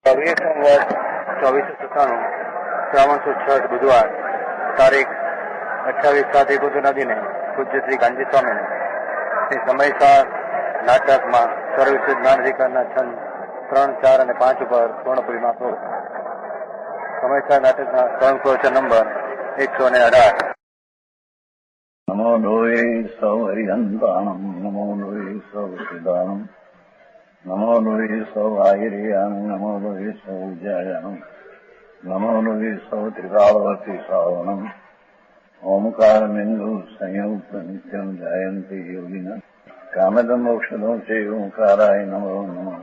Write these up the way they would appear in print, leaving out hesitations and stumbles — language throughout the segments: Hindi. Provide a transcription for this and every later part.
वर्ष 2497 श्रावण सुद 6 बुधवार तारीख 28/7/19 दिने पूज्य श्री गांधी स्वामी श्री समयसार नाटक में सर्वविशुद्ध ज्ञान अधिकार छंद 3, 4 और 5 पर पूर्णपुरी में समयसार नाटक स्वयं नंबर 118। नमो लोये सौ हरिहंताणम नमो लोये सौ सिदानम नमो लोये सौ आयरियान नमो लोये सौ उज्जायानम नमो लोये सौ त्रिकालवर्ती सावनम ओमकार बिंदु संयुक्त नित्यम जायन्ति योगिना कामदम औषधों से ओंकाराय नमो नमः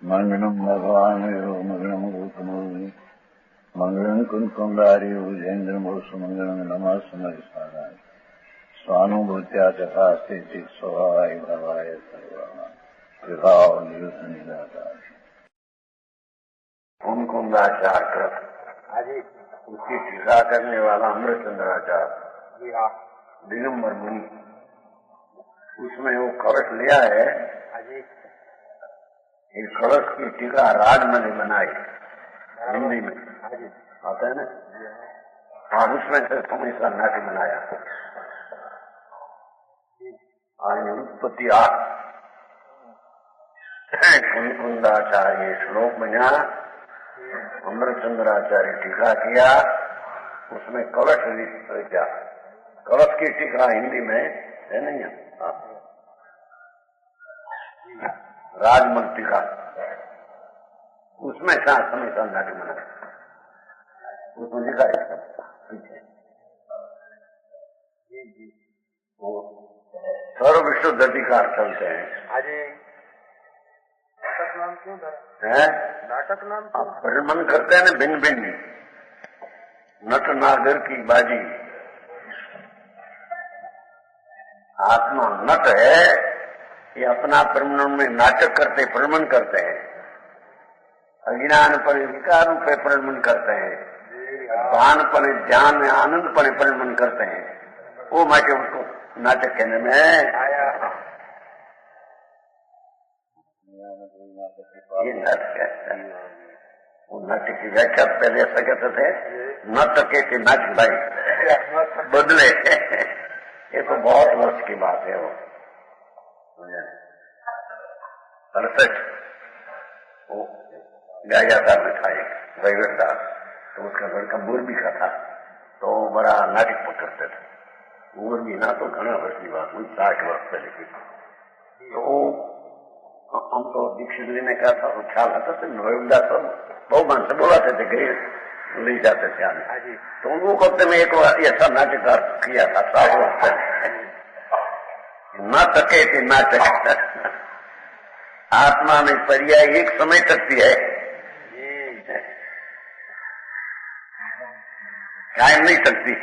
मंगलम भगवान मंगलम गौतमोनि मंगलम कुंकुंडारी उजेन्द्र मोस मंगलम नमः समरिसाराय स्वानुभूत्या चकास्ते चित स्वभावाय भवाय विभाव निदाता कुंकुंडाचार्य उसकी टीका करने वाला अमृतचंद्राचार्य दिगंबर मुनि उसमें वो कलश लिया है। ये कलश की टीका राजमल ने बनाई हिंदी में आता है ना। हाँ उसमें से हमेशा नाट्य बनाया उत्पत्ति कुंकुंदाचार्य श्लोक में अमृतचंद्राचार्य टीका किया उसमें कलश क्या कलश की टीका हिंदी में है नहीं है राजमल टीका उसमें साथ हमेशा नाट्य बना उसमें लिखा है पीछे सर्व विशुद्ध अधिकार चलते हैं। नाटक नाम क्यों है नाटक नाम परिमन करते हैं ना भिन्न भिन्न नट नागर की बाजी आत्मा नट है ये अपना परिमन में नाटक करते परिमन करते हैं अज्ञान पर विकार रूप परिमन करते हैं भान पने ध्यान में आनंद पने परिमन करते हैं वो माटे उसको नाटक कहने में ये नाटक है। वो नाटक की व्याख्या पहले ऐसा कहते थे नाटके के नाच भाई बदले ये तो बहुत वर्ष की बात है। वो 68 वो गायादार में था एक वैगरदार तो उसका लड़का मुरबी का था तो बड़ा नाटक पकड़ते थे। मुरबी ना तो घना वर्ष की बात हुई 60 वर्ष पहले की। तो हम तो दीक्षित जी ने कहा था वो ख्याल आता था नोएडा सब बहु मन से बोलाते थे गए ले जाते थे आगे तो उनको कहते में एक बार ऐसा नाटक किया था 60 वर्ष पहले नाटके के नाटक आत्मा में पर्याय एक समय सकती है कायम नहीं सकती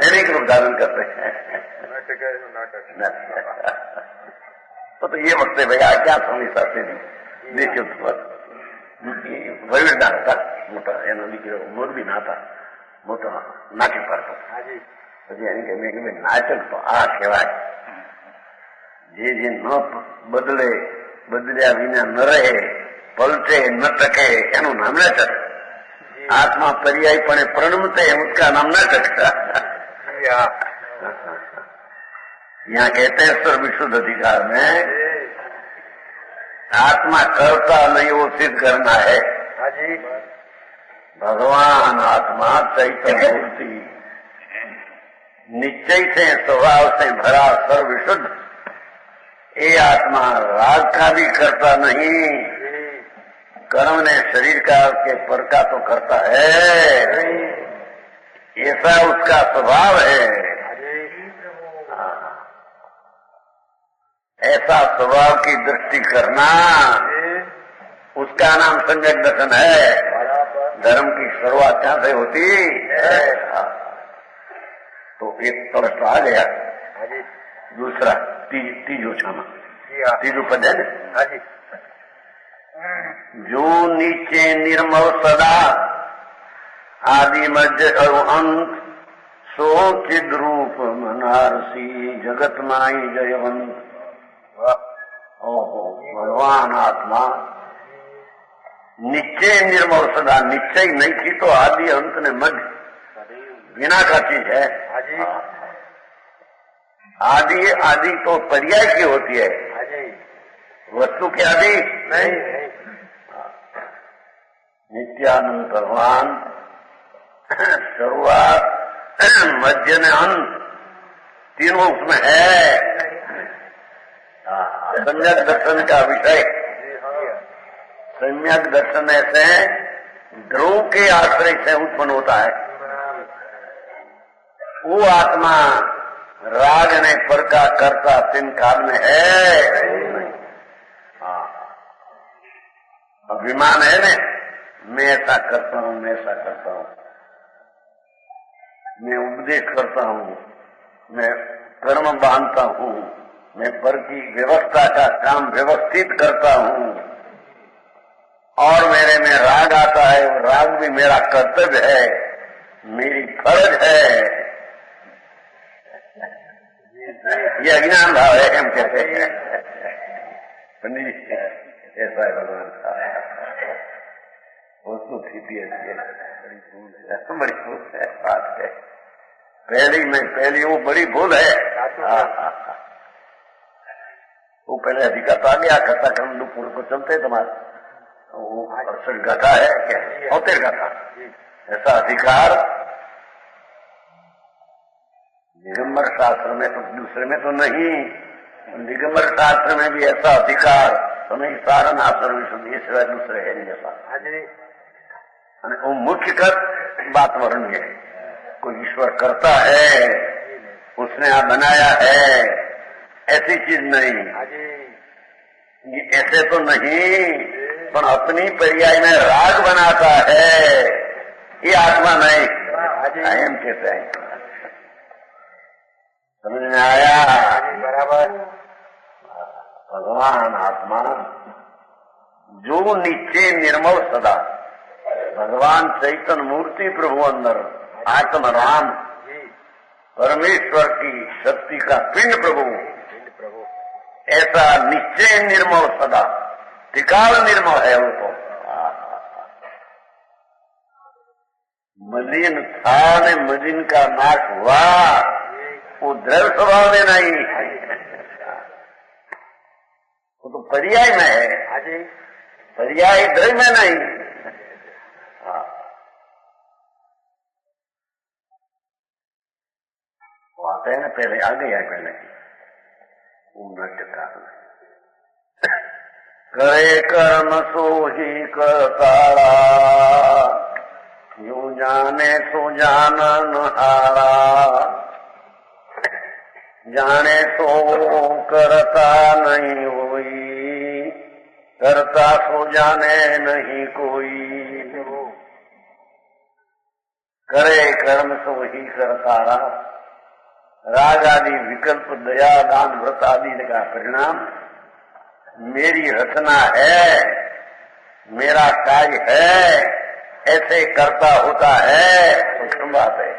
अनेक रूप धारण करते हैं तो ये वक्त है भैया क्या समझता थे देखिए वही डाल था मोटा मोरबी ना था मोटा नाटक करता नाटक तो आ कहेवाय जे न बदले बदलिया विना न रहे पलटे न टके एनु नाम नाटक आत्मा पर्यायपणे प्रणमते उसका नाम नाटक। यहाँ कहते हैं सर्व विशुद्ध अधिकार में आत्मा करता नहीं वो सिद्ध करना है। भगवान आत्मा चैतन्य मूर्ति निश्चय से स्वभाव से भरा सर्व विशुद्ध ये आत्मा राग का भी करता नहीं कर्म ने शरीर का के पर का तो करता है ऐसा उसका स्वभाव है। ऐसा स्वभाव की दृष्टि करना उसका नाम सम्यक दर्शन है। धर्म की शुरुआत क्या से होती है। तो एक प्रश्न आ गया दूसरा तीजो छाना तीजो पद है ना जो नीचे निर्मल सदा आदि मध्य और अंत सो चिद रूप मनारसी जगत माई जयवंत। ओहो भगवान आत्मा निश्चय निर्मल सदा, निश्चय नहीं थी तो आदि अंत ने मध्य बिना का चीज है। आदि आदि तो पर्याय की होती है, वस्तु की आदि नहीं। नित्यानंद भगवान शुरुआत मध्य ने अंत तीनों उसमें है। सम्यक दर्शन का विषय, सम्यक दर्शन ऐसे ध्रुव के आश्रय से उत्पन्न होता है। वो आत्मा राग ने पर का करता तीन काल में है। अभिमान है न, मैं ऐसा करता हूँ, मैं ऐसा करता हूँ, मैं उपदेश करता हूँ, मैं कर्म बांधता हूँ, मैं पर की व्यवस्था का काम व्यवस्थित करता हूँ और मेरे में राग आता है। वो राग भी मेरा कर्तव्य है, मेरी फर्ज है। ये अज्ञान भाव है, हम कहते हैं। पंडित जी ऐसा है भगवान का वस्तु स्थिति ऐसी है, बड़ी भूल है बात है। पहली वो बड़ी भूल है। वो पहले अधिकार तो आ गया, कथा कर्मपुर को चलते तुम्हारे वो अवसर गाथा है क्या, होते गाथा ऐसा अधिकार दिगंबर शास्त्र में तो दूसरे में तो नहीं। दिगंबर शास्त्र में भी ऐसा अधिकार तो नहीं, सारण आश्रम में सुनिए सिवाय दूसरे है नहीं ऐसा। वो मुख्य कर बात वर्ण है, कोई ईश्वर करता है, उसने आप बनाया है, ऐसी चीज नहीं। ऐसे तो नहीं, पर अपनी पर्याय में राग बनाता है, ये आत्मा नहीं। हम कहते हैं, समझ में आया? बराबर। भगवान आत्मा जो निश्चय निर्मल सदा, भगवान चैतन्य मूर्ति प्रभु अंदर आत्म राम परमेश्वर की शक्ति का पिंड प्रभु, ऐसा निश्चय निर्मल सदा, टिकाव निर्मल है वो तो। मलिन था न मलिन का नाश हुआ, वो द्रव्य स्वभाव में नहीं, वो तो पर्याय में है, पर्याय द्रव्य में नहीं। वो आते हैं ना, पहले आ गया है पहले नृत्य का करे कर्म सो ही करतारा, यूं जाने सो जानन हारा, जाने सो करता नहीं होई, करता सो जाने नहीं कोई। करे कर्म सो ही करतारा, राग आदि विकल्प दया दान व्रत आदि का परिणाम मेरी रचना है, मेरा कार्य है, ऐसे करता होता है। तो बात है,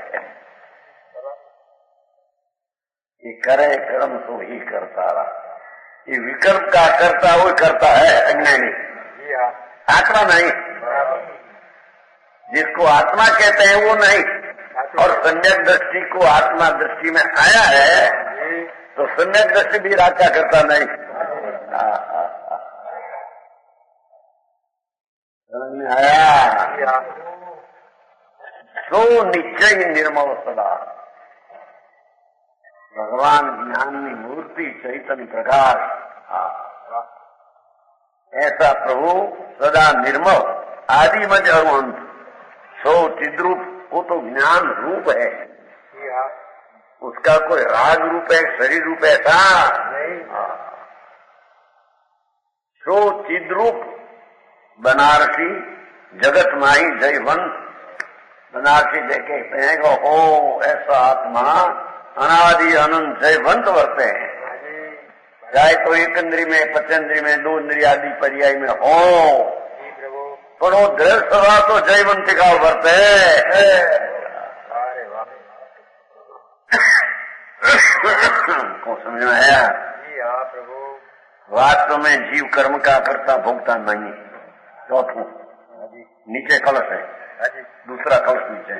ये करे कर्म तो ही करता रहा, ये विकल्प का करता वो करता है अज्ञानी, आत्मा नहीं। जिसको आत्मा कहते हैं वो नहीं, और सम्यक दृष्टि को आत्मा दृष्टि में आया है तो सम्यक दृष्टि भी राग का करता नहीं। समझ में आया? सो निश्चय निर्मल सदा, भगवान ज्ञानी मूर्ति चैतन्य प्रकाश, ऐसा प्रभु सदा निर्मल आदि मध्य अंत, सो चिद्रूप, वो तो ज्ञान रूप है, उसका कोई राग रूप है, शरीर रूप ऐसा नहीं। सो चिद्रूप बनारसी जगत माई जयवंत, बनारसी देखे हैं कि हो ऐसा आत्मा अनादि अनंत जयवंत वर्ते हैं, चाहे तो एक इंद्री में, पचेंद्री में, दो इंद्रिय आदि पर्याय में हो, पर वो दृढ़ स्वभाव तो जयवंत का वर्ते है। को समझ में आया? वास्तव में जीव कर्म का करता भोगता नहीं। चौथों नीचे कलश है, दूसरा कलश नीचे।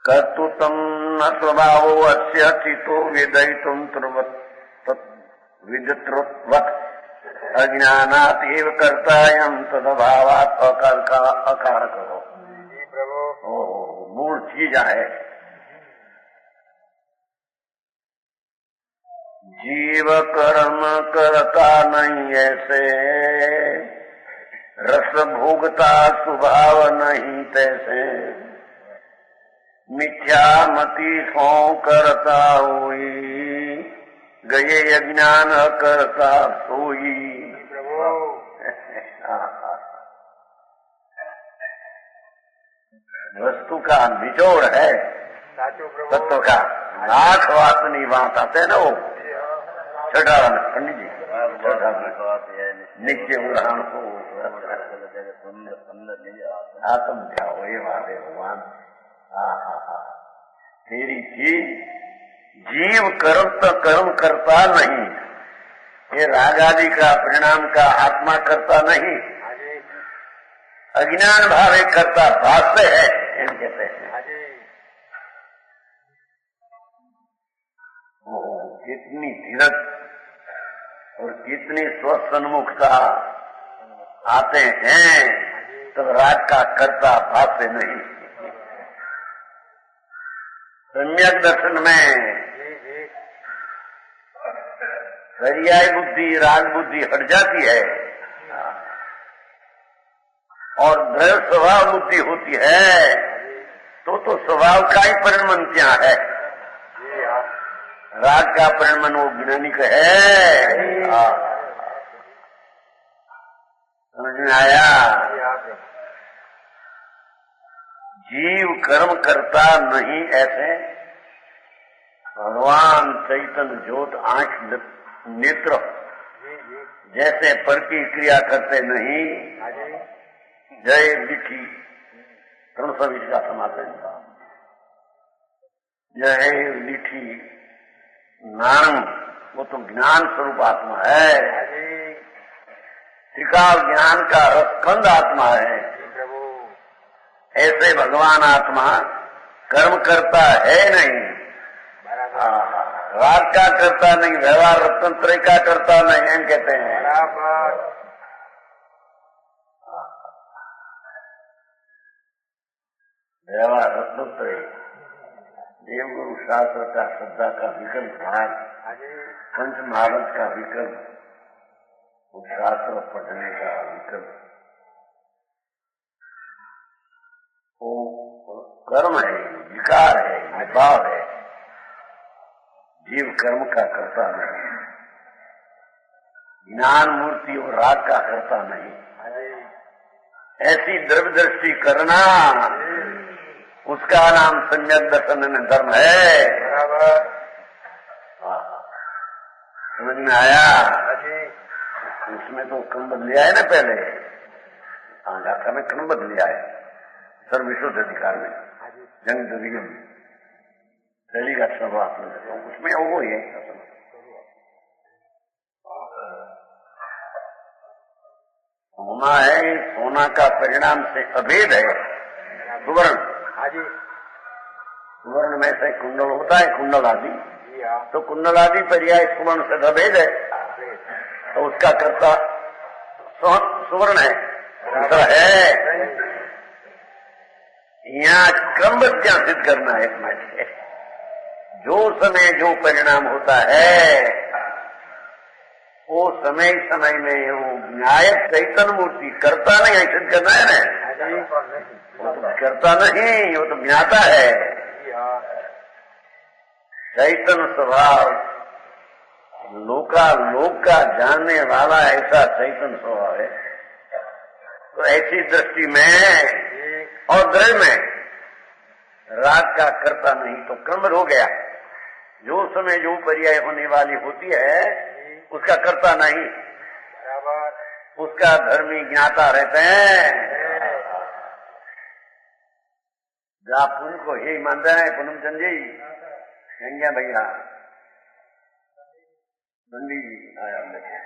कर्तुतम न स्वभावो अस्य चितो विदयितुम विदुत्रवत् अज्ञानात् एव कर्तायं तदभावात् अकारक हो। मूल चीज है। जीव कर्म करता नहीं ऐसे, रस भोगता स्वभाव नहीं तैसे, मिथ्या मति सो करता हुई, गए अज्ञान करता सोई। वस्तु का निचोड़ है तत्व का। लाख वासनी बात आते है ना वो छठा पंडित जी, नित्य उदाहरण हो आत्म क्या हो ये बात है भगवान। तेरी जीव कर्म करता नहीं, ये राग आदि का परिणाम का आत्मा करता नहीं, अज्ञान भावे करता भाष्य है कहते हैं। कितनी धीरज और कितनी स्वसन्मुखता आते हैं, तब राग का कर्ता भाष्य नहीं। सम्यक दर्शन में पर्याय बुद्धि राग बुद्धि हट जाती है और दृढ़ स्वभाव बुद्धि होती है, तो स्वभाव का ही परिणमन क्या है। राग का परिणमन वो ज्ञानी का है। समझ में आया। जीव कर्म करता नहीं ऐसे, भगवान चैतन्य ज्योत आंख नेत्र जैसे पर की क्रिया करते नहीं। जय लिखी 320 का समापन। जय लिखी नारंग, वो तो ज्ञान स्वरूप आत्मा है, त्रिकाल ज्ञान का रसखंड आत्मा है। ऐसे भगवान आत्मा कर्म करता है नहीं, राग का करता नहीं, व्यवहार रत्नत्रय का करता नहीं, हम कहते हैं। व्यवहार रत्नत्रय देवगुरु शास्त्र का श्रद्धा का विकल्प भाग, पंच महारत का विकल्प, शास्त्र पढ़ने का विकल्प, वो कर्म है, विकार है, विभाव है। जीव कर्म का करता नहीं, ज्ञान मूर्ति और राग का करता नहीं। ऐसी द्रव्य दृष्टि करना, उसका नाम सम्यक दर्शन में धर्म है। समझ में आया। उसमें तो क्रम बदल आए ना, पहले आंगा में क्रम बदल आए सर्वविशुद्ध अधिकार में, जंग दुर्गम शैली का शुरुआत में, उसमें वो ही है। सोना है, सोना का परिणाम से अभेद है सुवर्ण। सुवर्ण में से कुंडल होता है, कुंडल आदि, तो कुंडल आदि पर्याय सुवर्ण से अभेद है, तो उसका कर्ता सुवर्ण है, दूसरा है। यहाँ क्रमबद्ध सिद्ध करना है अपना, जो समय जो परिणाम होता है वो समय समय में वो न्यायक चैतन्य मूर्ति करता नहीं है, सिद्ध करना है ना। वो तो करता नहीं, वो तो ज्ञाता है। चैतन्य स्वभाव लोक का जानने वाला ऐसा चैतन्य स्वभाव है। तो ऐसी दृष्टि में और द्रव्य में राग का करता नहीं, तो क्रम हो गया। जो समय जो पर्याय होने वाली होती है उसका करता नहीं, उसका धर्मी ज्ञाता रहते हैं। जा पुन को यही मानते हैं पूनमचंद जी, गंगा भैया पंडित जी आया लेके।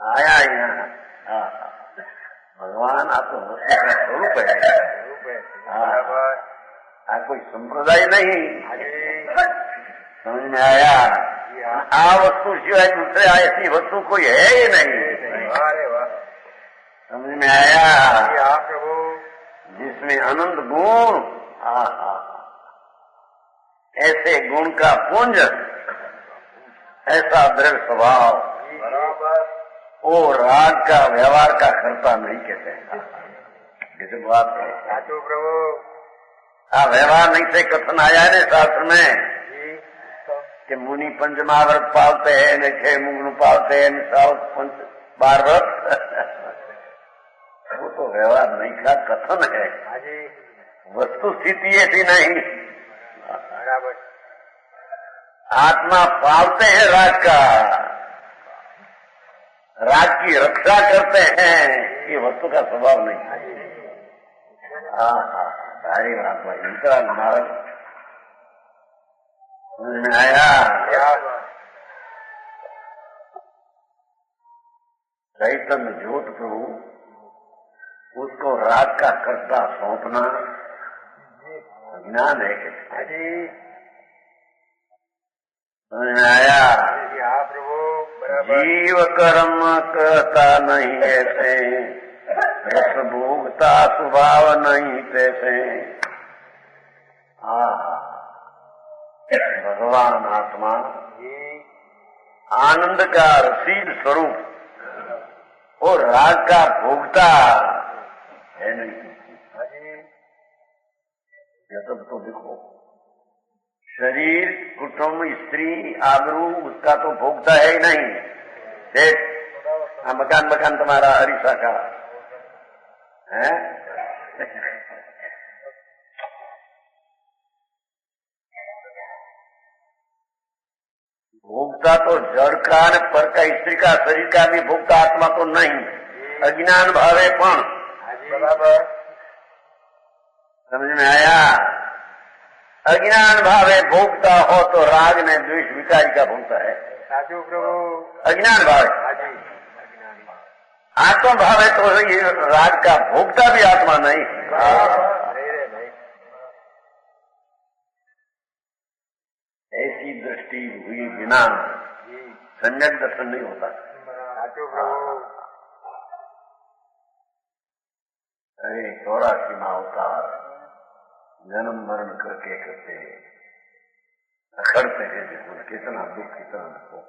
आया यहाँ। भगवान आप तो वस्तु का स्वरूप है। कोई संप्रदाय नहीं। समझ में आया? आ वस्तु सिवाय दूसरे ऐसी वस्तु कोई है ही नहीं। समझ में आया? जिसमें अनंत गुण, ऐसे गुण का पुंज, ऐसा दृढ़ स्वभाव, वो राग का व्यवहार का करता नहीं कहते। जैसे बात है प्रभु, व्यवहार नहीं से कथन आया है शास्त्र में कि मुनि पंचमाव्रत पालते हैं, न 6 मुंगनु पालते हैं, न 12 व्रत। वो तो व्यवहार नहीं का कथन है, वस्तु स्थिति ऐसी नहीं। आत्मा पालते हैं राग का, राग की रक्षा करते हैं, ये वस्तु का स्वभाव नहीं है। सारी बात भाई इनका नारद में आया। चैतन्य ज्योत प्रभु, उसको राग का कर्ता सौंपना ज्ञान है कि समझ में आया? जीव कर्म कहता नहीं ऐसे, रस भोगता स्वभाव नहीं तैसे। भगवान आत्मा आनंद का रसीद स्वरूप और राग का भोगता है नहीं। ये सब तो देखो, शरीर, कुटुंब, स्त्री, आबरू, उसका तो भोगता है ही नहीं। देख, मकान तुम्हारा हरीसा का है। भोगता तो जड़ का ने पर का, स्त्री का, शरीर का भी भोगता आत्मा तो नहीं। अज्ञान भावे पण। समझ में आया? अज्ञान भावे भोगता हो तो राग ने द्वेष विकारी का भोगता है। अज्ञान भावे, आत्मा भावे तो ये राग का भोगता भी आत्मा नहीं। ऐसी दृष्टि हुई बिना सम्यक दर्शन नहीं होता। अरे 84 में अवतार जन्म मरण करके करते अखड़ते हैं, देखो कितना दुख, कितना दुख।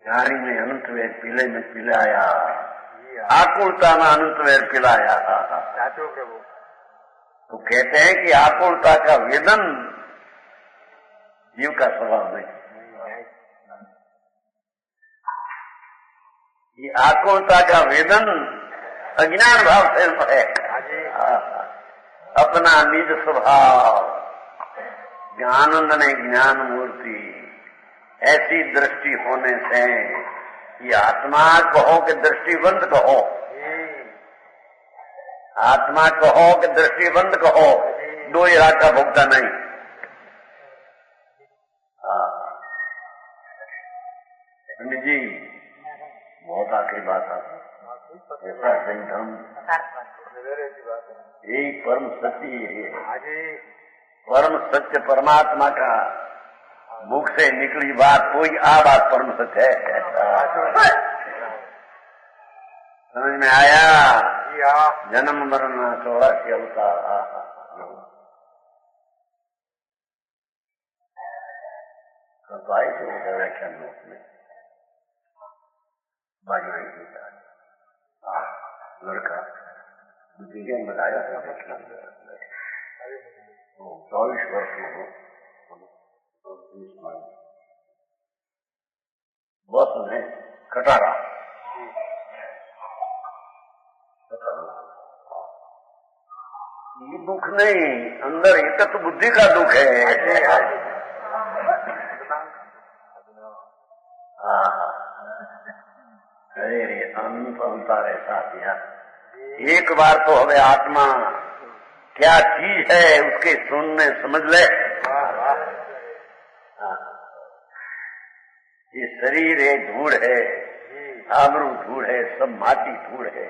झाड़ी में अनंत वेद पीले में पिलाया, आकुलता में अनंत वेद पिलाया। प्रभु तो कहते हैं कि आकुलता का वेदन जीव का स्वभाव नहीं। ये आकुलता का वेदन अज्ञान भाव से है। अपना निज स्वभाव आनंद ने ज्ञान मूर्ति, ऐसी दृष्टि होने से ये आत्मा कहो कि दृष्टिबंद कहो, आत्मा कहो कि दृष्टिबंद कहो, दो राग का भोगता नहीं। पंडित जी बहुत आखिरी बात है, ऐसा सही धर्म यही परम सत्य है। परम सत्य परमात्मा का मुख से निकली बात कोई आ बात परम सत्य है। समझ में आया? जन्म मरण 84 अवतार। आए थे व्याख्यान में लड़का विज्ञान बताया था, 24 वर्ष में बस में खटारा ये दुख नहीं, अंदर ये तो बुद्धि का दुख है। अरे अनंत अवतार ऐसा किया। एक बार तो हमें आत्मा क्या चीज है उसके सुनने समझ ले। शरीर है धूड़ है, आबरू धूड़ है, सब माटी धूड़ है,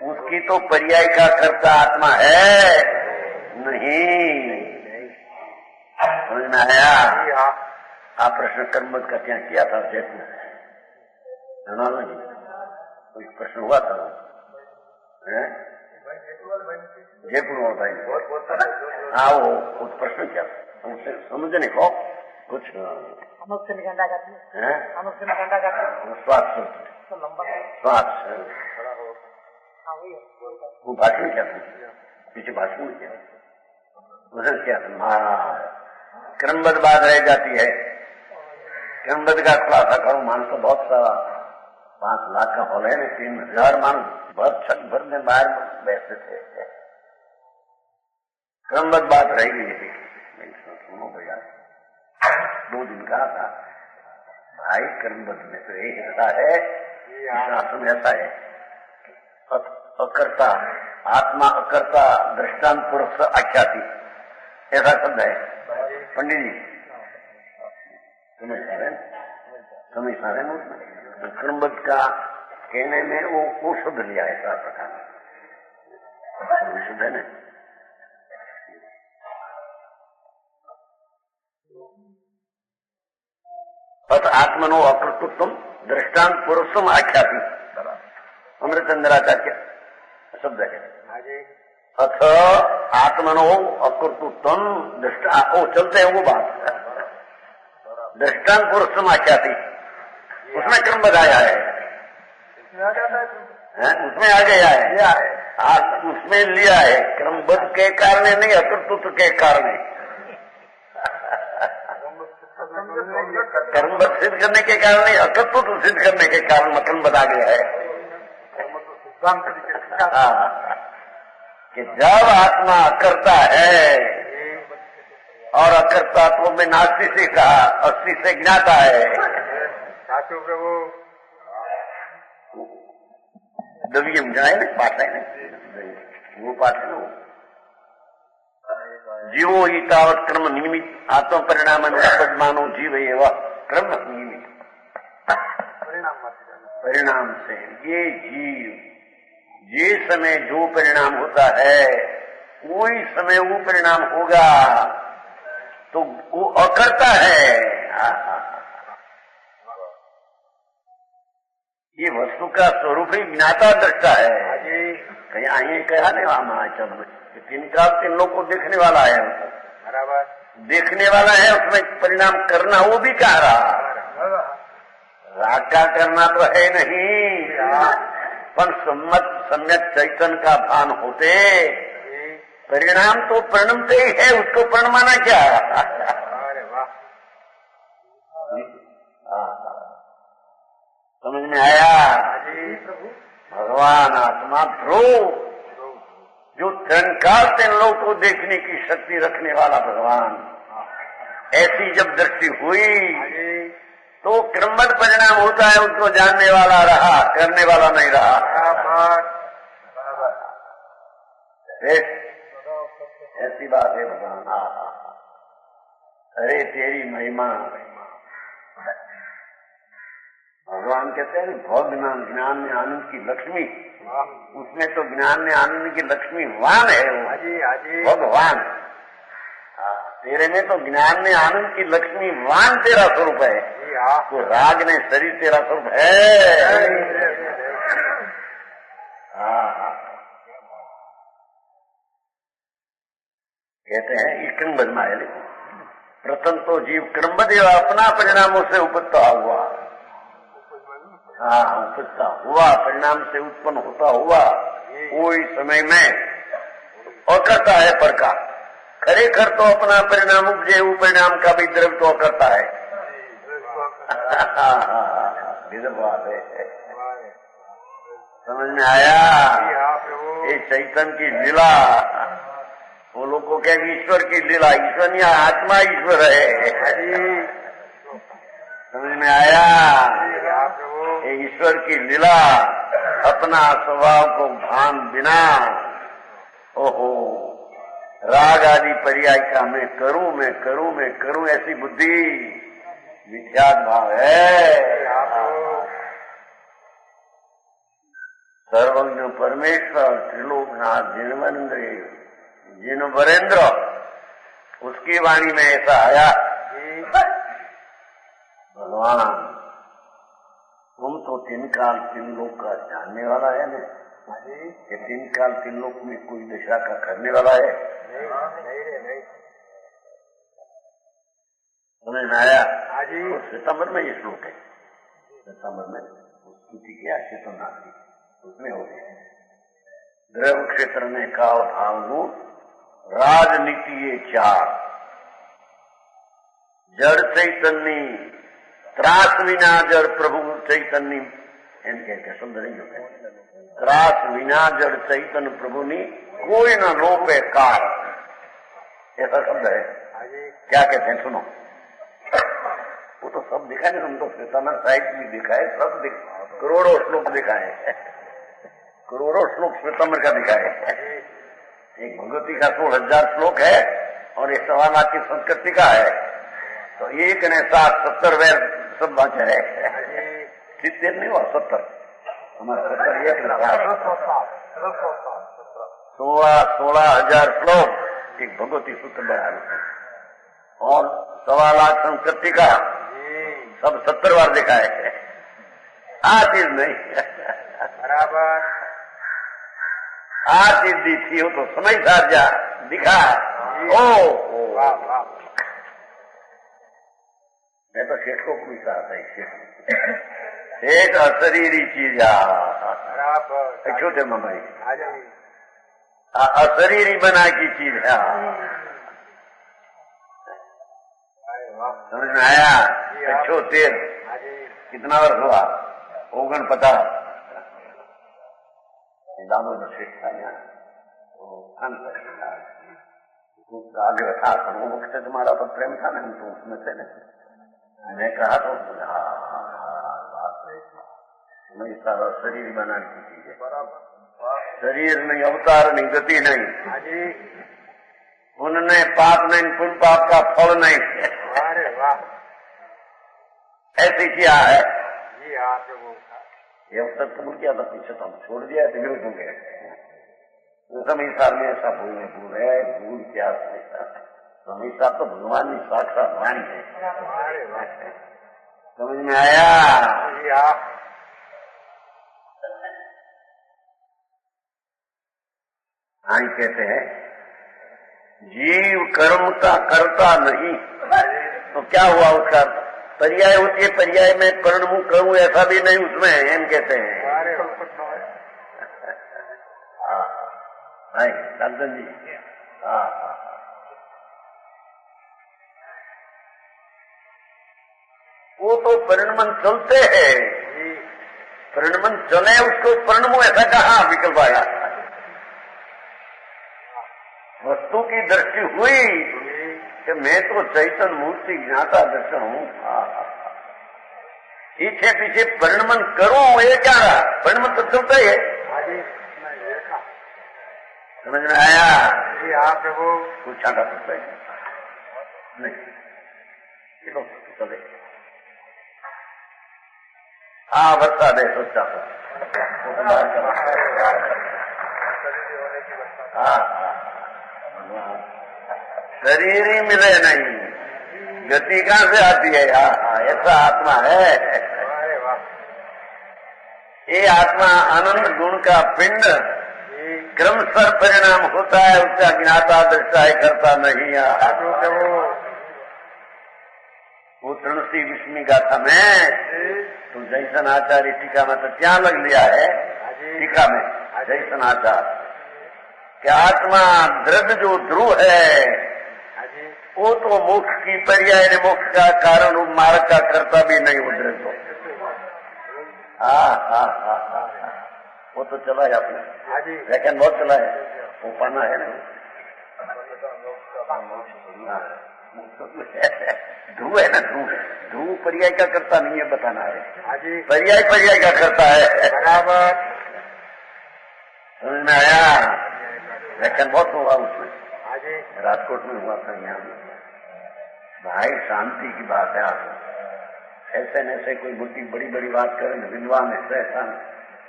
उसकी तो पर्याय का कर्ता आत्मा है नहीं। समझ में आया? आप प्रश्न कर्मबद्ध का क्या किया था जयपुर जाना जी? कोई प्रश्न हुआ था जयपुर में भाई? हाँ वो प्रश्न क्या समझने को कुछ स्वास्थ्य वो भाषण क्या था? पीछे भाषण क्या उधर क्या था? क्रमबद्ध बात रह जाती है। क्रमबद्ध का खुलासा करो, मान तो बहुत सारा 5 लाख का हॉल है ना, 3000 मान भर छत भर में बाहर बैठते थे। क्रमबद्ध बात रह गई थी, सुनो भैया 2 दिन कहा था भाई, क्रमबद्ध में तो यही रहता है, शासन ऐसा है अकर्ता आत्मा अकर्ता दृष्टांत पुरुष आख्याति, ऐसा शब्द है। पंडित जी समझ रहे हैं उसमें क्रमबद्ध का कहने में वो शुद्ध लिया है, सारा प्रकार शुद्ध है ना। अथ आत्मनो अकृतुत्व दृष्टांत पुरुषम आख्याति, अमृतचंद्राचार्य शब्द है। अथ आत्मनो अकृतुत्व दृष्टा ओ चलते हैं वो बात, दृष्टांत पुरुषम आख्याति उसमें क्रमबद्ध आया है, उसमें आ गया है, उसमें लिया है क्रमबद्ध के कारण नहीं, अकृतुत्व के कारण। क्रमबद्ध सिद्ध करने के कारण नहीं, अकृतुत्व सिद्ध करने के कारण क्रमबद्ध आ गया है। कि जब आत्मा अकर्ता है और अकर्तात्व में नास्ति से कहा, अस्थि से ज्ञाता है। प्रभु दवियम जाए ना पाठ है ना, वो पाठ है ना, जीवो ही तावत क्रम निमित्त आत्म परिणाम मानो जीव एवं क्रम निमित्त परिणाम से ये जीव ये समय जो परिणाम होता है वही समय वो परिणाम होगा, तो वो अकर्ता है। ये वस्तु का स्वरूप ही ज्ञाता दृष्टा है। कहीं आइए कहा नहीं वहां तीन काल 3 लोग को देखने वाला है, बराबर देखने वाला है, उसमें परिणाम करना वो भी कह रहा। राग का करना तो है नहीं, पर सम्यक चैतन्य का भान होते परिणाम तो प्रणमते ही है, उसको प्रणमाना क्या? अरे वाह, समझ में आया? भगवान आत्मा ध्रुव जो 3 काल 3 लोग को देखने की शक्ति रखने वाला भगवान, ऐसी जब दृष्टि हुई तो क्रमबद्ध परिणाम होता है, उसको जानने वाला रहा, करने वाला नहीं रहा। ऐसी बात है भगवान। अरे तेरी महिमा, भगवान कहते हैं बहुत ज्ञान में आनंद की लक्ष्मी, उसमें तो ज्ञान में आनंद की लक्ष्मी वान है वो भगवान। तेरे में तो ज्ञान में आनंद की लक्ष्मी वान तेरा स्वरूप है, तो राग ने शरीर तेरा स्वरूप है। कहते हैं ये क्रमबद्ध माया। प्रथम तो जीव क्रमबद्ध अपना परिणामों से उपजता हुआ, उपजता हुआ परिणाम से उत्पन्न होता हुआ कोई समय में और करता है पर का खरेखर तो अपना परिणाम उपजे, वो परिणाम का भी द्रव्य तो करता है। बात है, समझ में आया? ये चैतन्य की लीला, वो लोग को क्या ईश्वर की लीला, ईश्वर नहीं आत्मा ईश्वर है। समझ में आया? ये ईश्वर की लीला अपना स्वभाव को भान बिना, ओहो राग आदि पर्याय का मैं करूं ऐसी बुद्धि विख्यात भाव है। सर्वज्ञ परमेश्वर त्रिलोकनाथ जिन वरेंद्र उसकी वाणी में ऐसा आया, भगवान तुम तो तीन काल तीन लोक का जानने वाला है ना, ये तीन काल तीन लोक में कोई दशा का करने वाला है? नहीं। समझ में आया? तो सितंबर में ये श्लोक है, सितंबर में स्तुति किया चेतनाथी उसमें हो गए द्रव क्षेत्र ने काव भावनु राजनीति ये चार जड़ चैतन्य त्रास विना जड़ प्रभु चैतन्य एम कह शब्द नहीं होते, त्रास विना जड़ चैतन्य प्रभु ने कोई न लोपे कार, ऐसा शब्द है। क्या कहते हैं सुनो, वो तो सब दिखा है, हम तो श्वेतांबर साहित्य भी दिखा है, सब करोड़ों श्लोक दिखा है, करोड़ों श्लोक श्वेतांबर का दिखा है। एक भगवती का 16,000 श्लोक है और एक 1.25 लाख की संस्कृति का है, तो एक ने 70 वेद सब बात है, 70 नहीं हुआ 70, हमारा 70 एक 16,000 श्लोक एक भगवती सूत्र बना और 1.25 लाख संस्कृति का सब 70 बार दिखा है। आ चीज नहीं बराबर, आ चीज दी थी वो तो समय सार जा दिखा। ओ मैं तो शेठ को कोई चाहता है, शेठ अशरीरी चीज छोटे मम्मी अशरीरी बना की चीज है। समझ में आया? 113 कितना वर्ष हुआ? 49 दामोदर शेठ था यहाँ, उसका आग्रह था, वो मुख से तुम्हारा तो प्रेम था नहीं, तो उसमें से नहीं। मैं कहा तो मैं सारा शरीर बनाने की चीज है, शरीर नहीं, अवतार नहीं, गति नहीं, पुण्य पाप नहीं, पुण्य पाप का फल नहीं। अरे वाह, ऐसी क्या है जी? हाँ प्रभु, ये अवसर कबूल किया था, पीछे तो हम छोड़ दिया है, विरोध हो गया। समय साल में ऐसा भूल है, भूल क्या समय साल तो भगवान ही साक्षात वाणी है। समझ में आया? हाँ कहते हैं जीव कर्म का करता नहीं, तो क्या हुआ उसका पर्याय होती है, पर्याय में परिणमु करूं ऐसा भी नहीं उसमें, एम कहते हैं। नहीं नंदन जी, वो तो परिणमन चलते हैं, परिणमन चले उसको परिणमु ऐसा कहा विकल्प आया। वस्तु की दृष्टि हुई कि मैं तो चैतन्य मूर्ति ज्ञाता दर्शन हूँ, पीछे पीछे परिणमन करूं ये क्या रहा? परिणमन तो चलता ही है। समझ में आया? जी हाँ प्रभु, पूछा था सकता है नहीं, चलो चले। हाँ बता दे सोचा शरीर ही मिले नहीं, गति कहाँ से आती है? ऐसा आत्मा है। ये आत्मा आनंद गुण का पिंड क्रमशः परिणाम होता है, उसका ज्ञाता दृष्टा है, करता नहीं है। वो तुलसी विष्णु गाथा में तो जैसन आचार्य टीका में तो क्या लग लिया है, टीका में जैसन आचार्य कि आत्मा द्रव्य जो ध्रुव है वो तो मोक्ष की पर्याय ने मोक्ष का कारण मार्ग का करता भी नहीं वो द्रव्य। वो तो चला है आपने, लेकिन बहुत चला है, वो पाना है ना, ध्रुव है ना, ध्रुव पर्याय का करता नहीं है, बताना है, पर्याय पर्याय का करता है। बराबर समझ में आया? लेकिन बहुत हुआ उसमें, राजकोट में हुआ था, यहाँ भाई शांति की बात है। आप ऐसे न ऐसे कोई मोटी बड़ी बड़ी बात करे विद्वान ऐसे ऐसा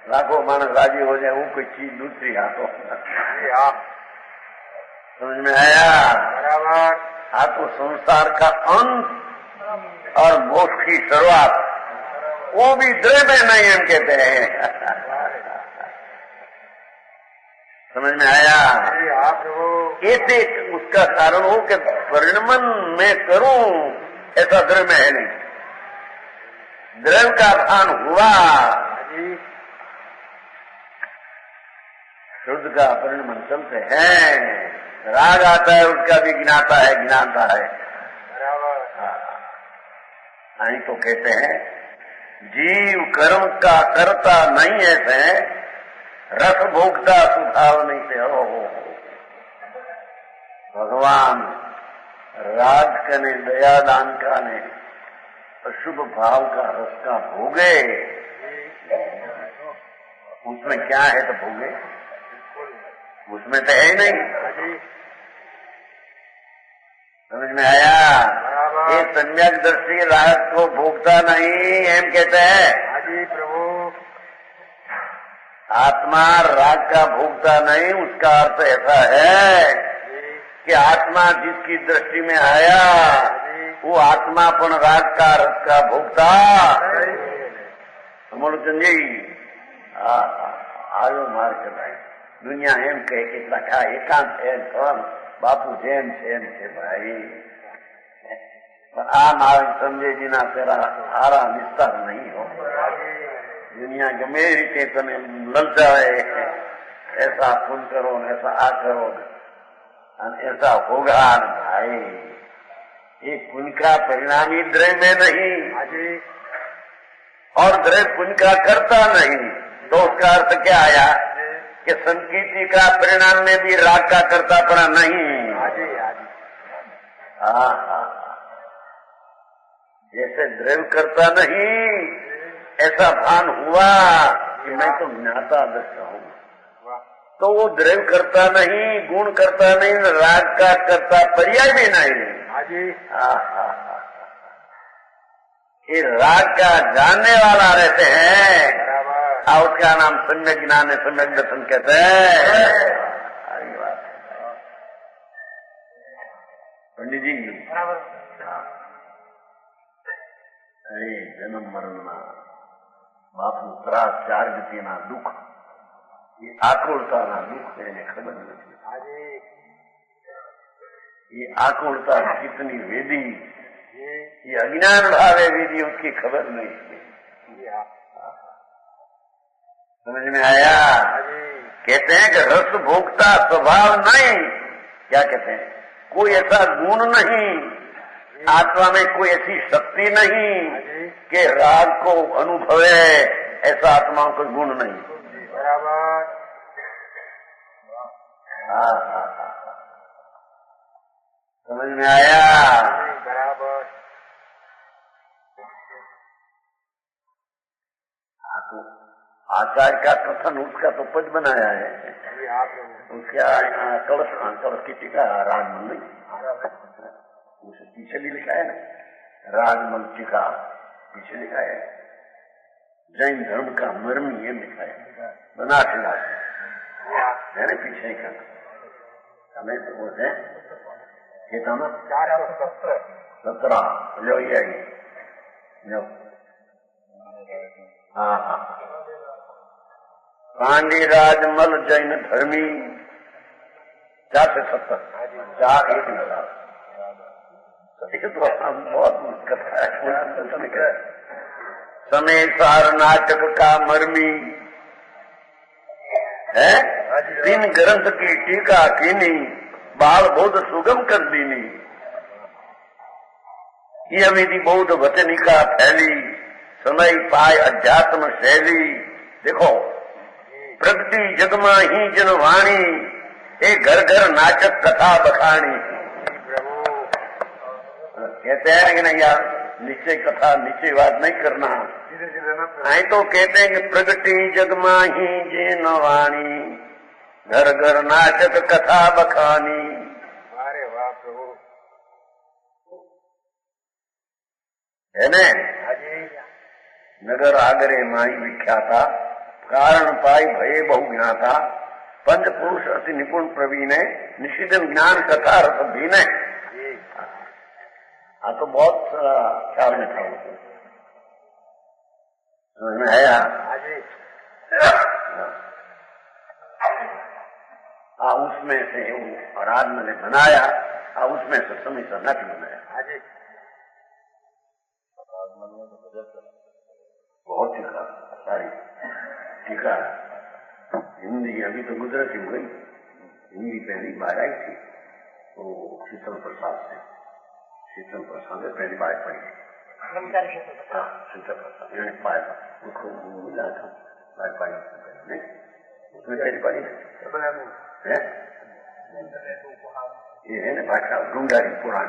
लाखों मानस राजी हो जाए, वो कोई चीज दूसरी हाथों समझ में आया। बराबर। आ तो संसार का अंत और मोक्ष की शुरुआत, वो भी द्रव्य नहीं हम कहते हैं। समझ में आया। ऐसे उसका कारण हो कि परिणमन मैं करूं ऐसा द्रव्य है नहीं, द्रव्य का भान हुआ, शुद्ध का परिणमन चलते हैं। राग आता है उसका भी गिनाता है, गिनाता है। नहीं तो कहते हैं जीव कर्म का करता नहीं ऐसे, रस भोगता स्वभाव नहीं से। हो भगवान राग कने दया दान का ने अशुभ भाव का रस का भोगे, उसमें क्या है तो भोगे, उसमें तो है नहीं। समझ में आया। ये सम्यक दृष्टि राग को भोगता नहीं हम कहते हैं। प्रभु आत्मा राग का भोगता नहीं, उसका अर्थ ऐसा है कि आत्मा जिसकी दृष्टि में आया वो आत्मापन राग का रस का भोगता। समझ जी आयो मार चलाए दुनिया एम कहे कि लखा एकांत है कौन बापू जेम છે भाई। आ नाव समझे जीना तेरा सारा विस्तार नहीं हो। दुनिया गमे रीते तने ललचाए, ऐसा पुण्य करो ऐसा आ करो ऐसा होगा भाई। ये पुण्य का परिणाम ही द्रव्य नहीं और द्रव्य पुण्य का करता नहीं, तो उसका अर्थ क्या आया कि संकीर्ति का परिणाम में भी राग का कर्तापना नहीं। जैसे द्रव्य करता नहीं ऐसा भान हुआ कि मैं तो ज्ञाता दृष्टा हूँ, तो वो द्रव्य करता नहीं, गुण करता नहीं, राग का करता पर्याय भी नहीं। ये राग का जानने वाला रहते हैं और उसका नाम सम्यक ज्ञान है, सम्यक दर्शन कहते हैं। पंडित जी जन्म मरण बापू ત્રાસ ચાર ગતિના દુઃખ, ये આકુળતાના દુઃખ એને ખબર નથી। ये आकुलता कितनी वेदी, ये अज्ञान भावे वेदी उसकी खबर नहीं। समझ में आया। कहते हैं कि रस भोगता स्वभाव नहीं, क्या कहते हैं, कोई ऐसा गुण नहीं, आत्मा में कोई ऐसी शक्ति नहीं कि राग को अनुभवे, ऐसा आत्मा को गुण नहीं। बराबर। समझ में आया। बराबर। आचार्य का कथन उसका तो पद बनाया है, उसका कलश की टीका राजमल नहीं, उसे पीछे भी लिखा है ना, राजमल टीका पीछे लिखा है। जैन धर्म का मर्मी ये लिखा है, बना खिला है ना पीछे का हमें तो वो है कहता ना 17 लो ये लो। हाँ पांडी राजमल जैन धर्मी 4 से 70 4 1 तो बहुत कथा है। समय सार नाटक का मर्मी है, 3 ग्रंथ की टीका कीनी, बाल बौद्ध सुगम कर दीनी। ये विधि बौद्ध वचनिका फैली, समय पाए अध्यात्म शैली। देखो प्रगति जगमा ही जनवाणी, एक घर घर नाटक कथा बखानी। कहते हैं कि नहीं यार नीचे कथा नीचे बात नहीं करना, नहीं तो कहते हैं कि प्रगति जगमा ही जनवाणी, घर घर नाटक कथा बखानी। अरे वाह प्रभु है न। नगर आगरे माई विख्याता, कारण पाई भये बहु ज्ञाता, पंच पुरुष अति निपुण प्रवीण, निशिदन ज्ञान कथा रस भीने। हाँ तो बहुत ख्याल में था उसको, समझ में आया? उसमें से वो राज मैंने बनाया, उसमें से समय से नट बनाया। बहुत टीका सारी टीका हिंदी अभी तो गुजराती हो गई, हिंदी पहली बार आई थी तो शीतल प्रसाद से, शीतल प्रसाद ने पहली बार पढ़ी। शीतल प्रसाद मैंने पाया उसको मिला था नहीं, उसमें पहली पढ़ी है ये है ना भाषा डूंगारी पुराण,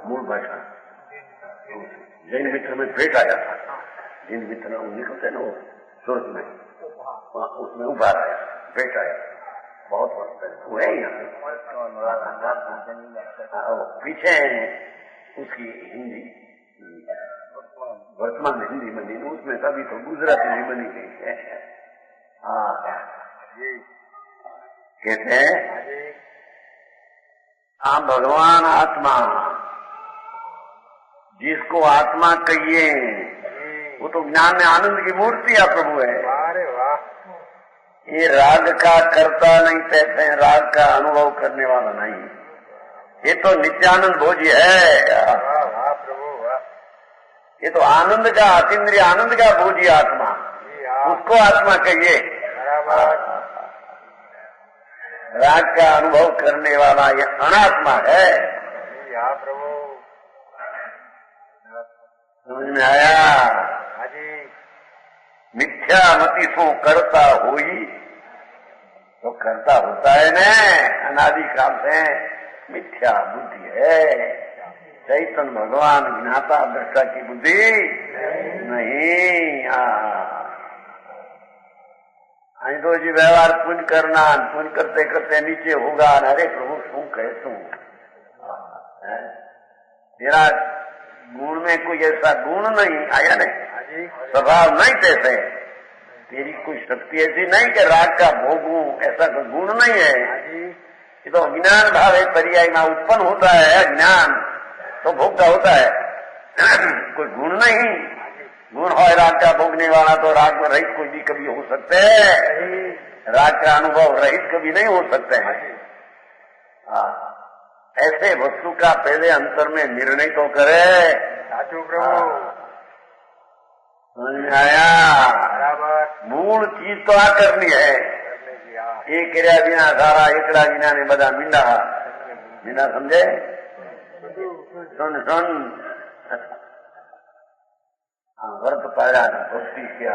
मूल भाषा। जैन मित्र में भेंट आया था, जैन मित्र निकलते ना वो सूरत में, उसमें उभार आया, भेंट आया, बहुत वर्ष पहले वो है यहाँ पीछे उसकी हिंदी वर्तमान हिंदी बनी, उसमें तभी तो गुजराती नहीं बनी गई है। कहते हैं भगवान आत्मा, जिसको आत्मा कहिए वो तो ज्ञान में आनंद की मूर्ति है, प्रभु है। अरे वाह, ये राग का करता नहीं कहते हैं, राग का अनुभव करने वाला नहीं, ये तो नित्यानंद भोजी है। वाह प्रभु वाह, ये तो आनंद का, अतीन्द्रिय आनंद का भोजी आत्मा, उसको आत्मा कहिए। राग का अनुभव करने वाला ये अनात्मा है। प्रभु समझ में आया? मिथ्या मति सो करता होई, तो करता होता है न, अनादि काल से मिथ्या बुद्धि है। चैतन्य भगवान ज्ञाता दृष्टा की बुद्धि नहीं। तो जी व्यवहार पुण्य करना, पुण्य करते करते नीचे होगा, अरे प्रभु शू कहे तू, तेरा गुण में कोई ऐसा गुण नहीं आया, नहीं स्वभाव नहीं तैसे, तेरी कोई शक्ति ऐसी नहीं कि राग का भोगूं, ऐसा कोई गुण नहीं है। ये तो अज्ञान भाव है, पर्याय में उत्पन्न होता है अज्ञान, तो भोगता होता है, कोई गुण नहीं। गुण हो राग का भोगने वाला तो राग में रहित कोई भी कभी हो सकते हैं, राग का अनुभव रहित कभी नहीं हो सकते हैं। ऐसे वस्तु का पहले अंतर में निर्णय तो करे। समझ में आया? मूल चीज तो आ करनी है, एक क्रिया बिना सारा एकड़ा बिना ने बदा मींडा, बिना समझे सुन सुन व्रत पाया भक्ति किया,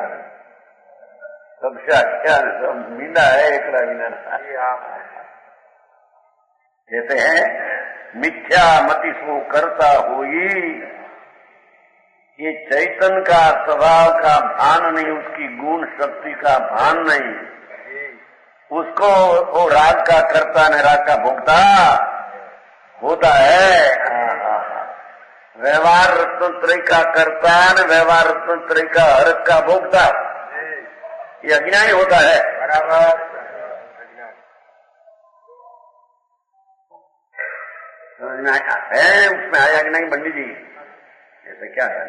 तपस्या किया, सब मींडा है एकड़ा बिना। कहते हैं मिथ्या मति सो करता होई, ये चैतन्य का स्वभाव का भान नहीं, उसकी गुण शक्ति का भान नहीं, उसको वो राग का करता न राग का भोगता होता है। व्यवहार रत्नत्रय का करता न व्यवहार रत्नत्रय का हरक का भोगता, ये अज्ञानी होता है। बराबर समझ में आया है? उसमें आया कि नहीं पंडित जी? ऐसे क्या है?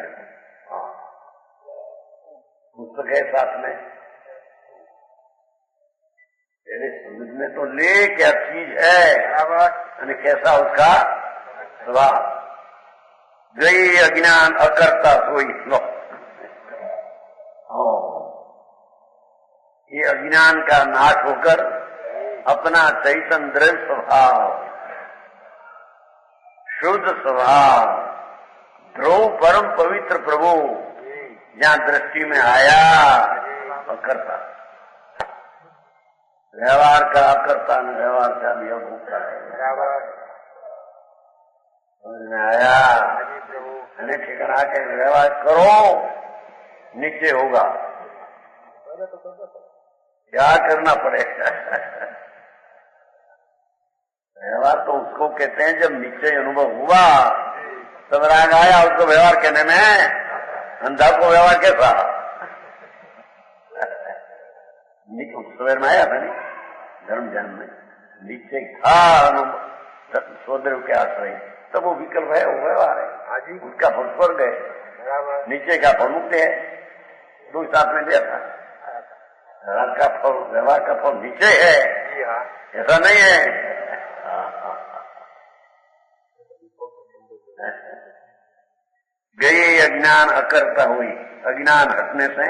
पुस्तक है साथ में, पहले समझने तो ले क्या चीज है, कैसा उसका स्वभाव। गई अज्ञान अकर्ता सोई लो, ये अज्ञान का नाश होकर अपना चैतन्य द्रव्य स्वभाव, शुद्ध स्वभाव, ध्रुव परम पवित्र प्रभु जहाँ दृष्टि में आया, अकर्ता व्यवहार का अकर्ता न व्यवहार का भी होता है। समझ में आया? ठिकाना के व्यवहार करो, नीचे होगा। क्या करना पड़ेगा? व्यवहार तो उसको कहते हैं जब निश्चय अनुभव हुआ तब राग आया उसको व्यवहार कहने में, अंधा को व्यवहार कैसा? सवेर में आया था नहीं धर्म जन्म में, नीचे था स्वदेव के आश्रय, तब वो विकल्प है, वो व्यवहार है, उसका फल स्वर्ग है, नीचे का फल मुक्ति है, दो साथ में दिया था। राग का फल, व्यवहार का फल नीचे है, ऐसा नहीं है। गए अज्ञान अकर्ता हुई, अज्ञान हटने से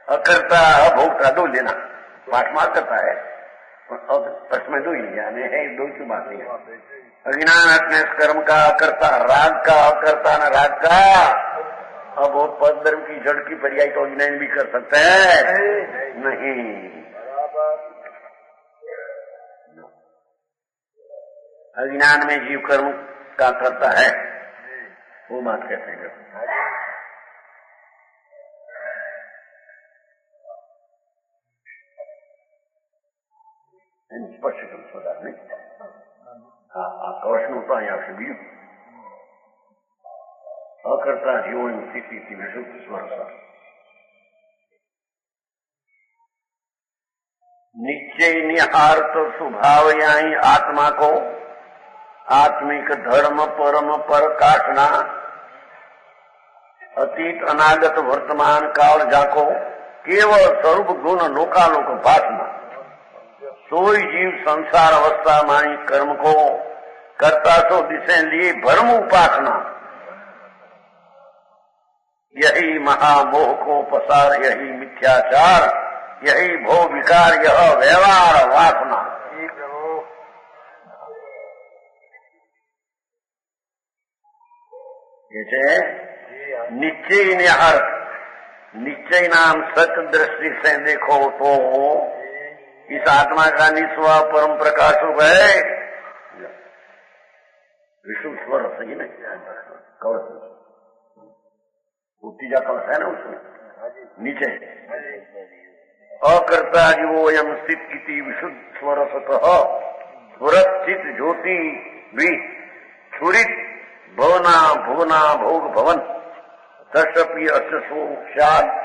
अकर्ता अभोक्ता दो लेना पाठ मार करता है, प्रश्न में दो ही यानी है, दो की बात नहीं है। अज्ञान हटने से कर्म का अकर्ता, राग का अकर्ता न राग का। अब वो पद धर्म की जड़ की पर्याय तो अज्ञान भी कर सकते हैं नहीं। अज्ञान में जीव कर्म का करता है, वो बात कहते हैं। स्पष्ट सुधारने कवच होता है यहाँ से भी अकर्ता जीवन स्थिति की विशुद्ध स्वर निश्चय निहार्थ स्वभाव याई आत्मा को आत्मिक धर्म परम पर काटना अतीत अनागत वर्तमान काल जाको केवल स्वरूप गुण लोकालोक भाषना सोई जीव संसार अवस्था मानी कर्म को करता तो दिशे लिए भ्रम उपासना यही महामोह को पसार यही मिथ्याचार यही भो विकार यह व्यवहार वासना। जैसे निश्चय निहार निश्चय नाम सच दृष्टि से देखो तो इस आत्मा का निस्वा परम प्रकाश है विष्णु स्वर सही नहीं कवच उत्तीजा कवच है ना उसमें नीचे अकर्ता जीवोयम स्थित की विशुद्ध स्वर स्वरचित ज्योति भी छुरित भवना भुवना भोग भवन तस्पी अशो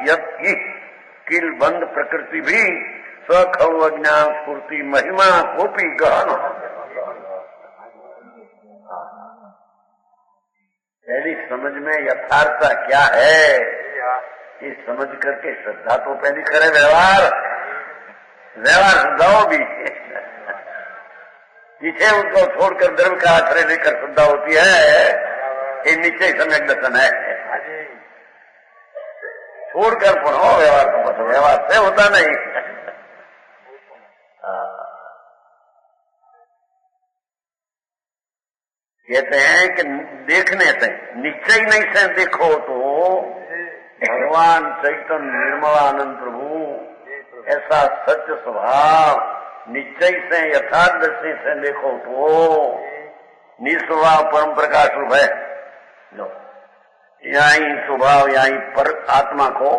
यद किल बंद प्रकृति भी सखव अज्ञान स्फूर्ति महिमा कोपी गहन। पहली समझ में यथार्थता क्या है ये समझ करके श्रद्धा तो पहली करे, व्यवहार श्रद्धाओं भी पीछे उनको छोड़कर धर्म का आश्रय लेकर श्रद्धा होती है, ये नीचे सम्यक दर्शन है। छोड़कर पुनः व्यवहार को मतलब व्यवहार से होता नहीं। कहते हैं कि देखने से निश्चय नहीं से देखो तो भगवान चैतन्य निर्मलानंद प्रभु ऐसा सत्य स्वभाव निश्चय से यथादृष्टि से देखो तो निस्वभाव परम प्रकाश रूप है। यही स्वभाव यही पर आत्मा को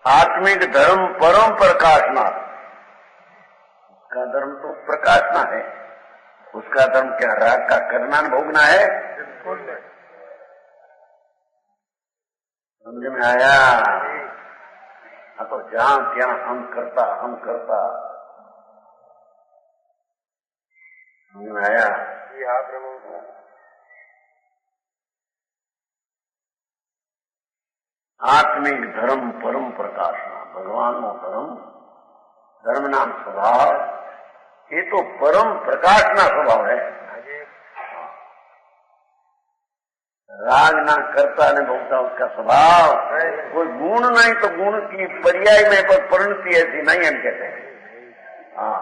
आत्मिक धर्म परम प्रकाशना, उसका धर्म तो प्रकाशना है, उसका धर्म क्या राग का करना भोगना है। समझ में आया? तो जहां ત્યાં हम करता समझ में आया? हाँ प्रभु। आत्मिक धर्म परम प्रकाशना, भगवान नो धर्म नाम स्वभाव ये तो परम प्रकाशना स्वभाव है। राग ना करता न भोगता उसका स्वभाव, कोई गुण नहीं तो गुण की पर्याय में पर परिणति ऐसी नहीं हम कहते हैं। हाँ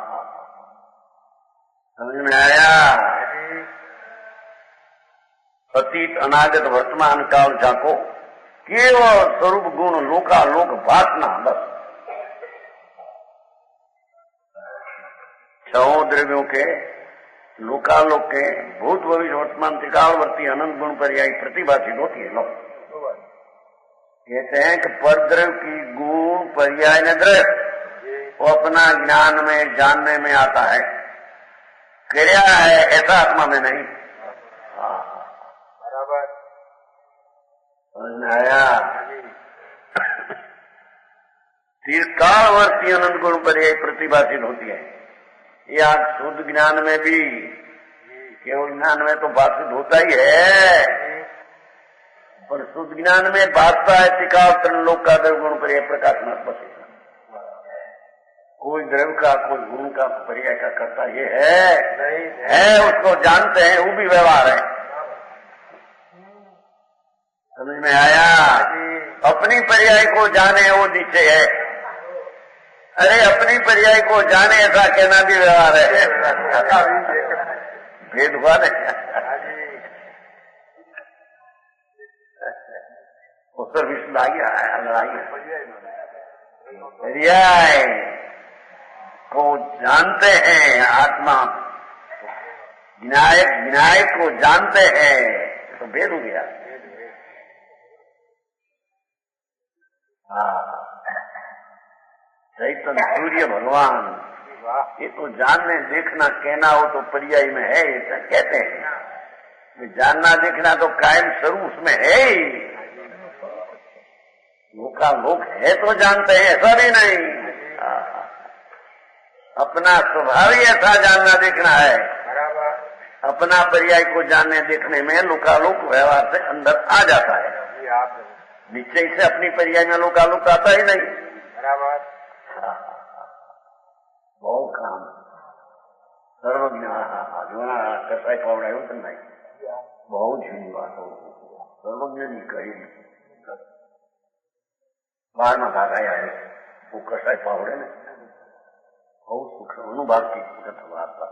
समझ में आया? अतीत अनागत वर्तमान काल जाको केवल स्वरूप गुण लोकालोक वासना बस। छहों द्रव्यों के लोकालोक के भूत भविष्य वर्तमान त्रिकालवर्ती अनंत गुण पर्यायी प्रतिभाषित होती है। लोग कहते हैं कि पर द्रव्य की गुण पर्याय न द्रव्य वो अपना ज्ञान में जानने में आता है, क्रिया है ऐसा आत्मा में नहीं। में आया तीर्थकालवर्ती अनंत गुण पर यह प्रतिभाषित होती है। या शुद्ध ज्ञान में भी, केवल ज्ञान में तो भाषित होता ही है, पर शुद्ध ज्ञान में भाषता है टिकाव त्रिलोक का गुण पर यह प्रकाशनात्मक। कोई द्रव्य का कोई गुण का पर्याय का करता ये है उसको जानते हैं, वो भी व्यवहार है। समझ में आया? अपनी पर्याय को जाने वो नीचे है। अरे अपनी पर्याय को जाने ऐसा कहना भी व्यवहार है। भेद हुआ नहीं। उत्तर विष्णु आ गया पर्याय को जानते हैं, आत्मा विनायक को जानते हैं, तो भेद हो गया। चैतन्य सूर्य भगवान, ये तो जानने देखना कहना हो तो पर्याय में है, ऐसा कहते हैं। जानना देखना तो कायम स्वरूप उसमें है ही। लोक है तो जानते हैं, ऐसा भी नहीं। अपना स्वभाव ही ऐसा जानना देखना है। अपना पर्याय को जानने देखने में लोकालोक व्यवहार से अंदर आ जाता है। निश्चय से अपनी पर्याय में लोकालोक आता ही नहीं। बहुत काम सर्वज्ञ कसाई पवड़ाયું तो नहीं, बहुत झूठी बात हो। सर्वज्ञ नहीं कही बार में भागा आए वो कसाई पावड़े ने बहुत सूक्ष्म अनुभव की वार्ता।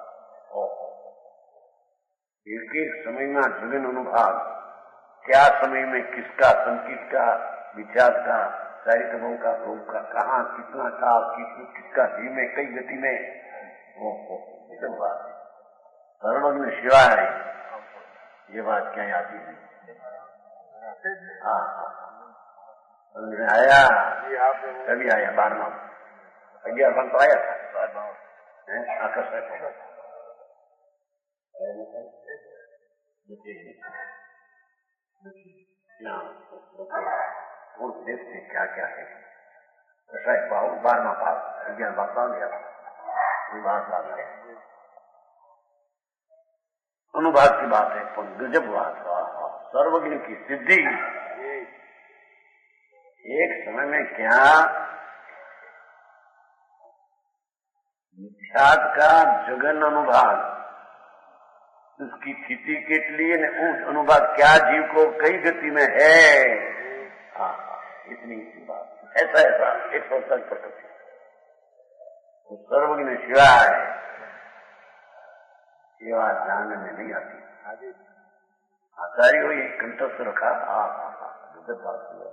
एक समय में जगन अनुभव, क्या समय में किसका, संकीत का, विचार का, चारित्रों का, लोग का, कहाँ कितना काल, किसका जी में, कई गति में, बात सर्वज्ञ शिवाय ये बात क्या आती है? समझ में आया? कभी आया 12 11 तो आया था आकर्षक वो देखते क्या क्या है। ऐसा एक पाओ 12वां पास 11वां पास गया था। अनुभाग की बात है, पर गजब बात। सर्वज्ञ की सिद्धि एक समय में क्या मिथ्यात का जगन अनुभाग, उसकी स्थिति के लिए उस अनुभाग क्या जीव को कई गति में है। इतनी बात ऐसा 107% सर्वज्ञ शिवाय ये बात जानने में नहीं आती। आचार्य को ये कंठस्थ रखा। विगत बात हुआ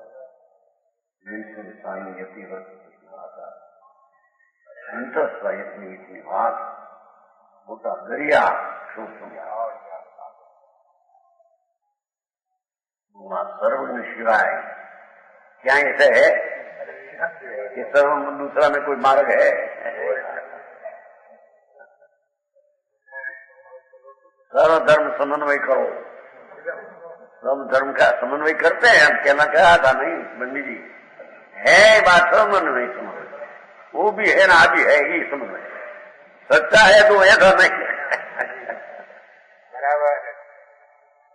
कंठस्थ इतनी बात मोटा दरिया सर्वज्ञ शिवाय क्या ऐसे है कि सर्व दूसरा में कोई मार्ग है? सर्व धर्म समन्वय करो। सब धर्म का समन्वय करते हैं। हम कहना कहा था नहीं पंडित जी, है बात समन्वय, वो भी है ना, भी है ही समन्वय। सच्चा है तो ऐसा नहीं। बराबर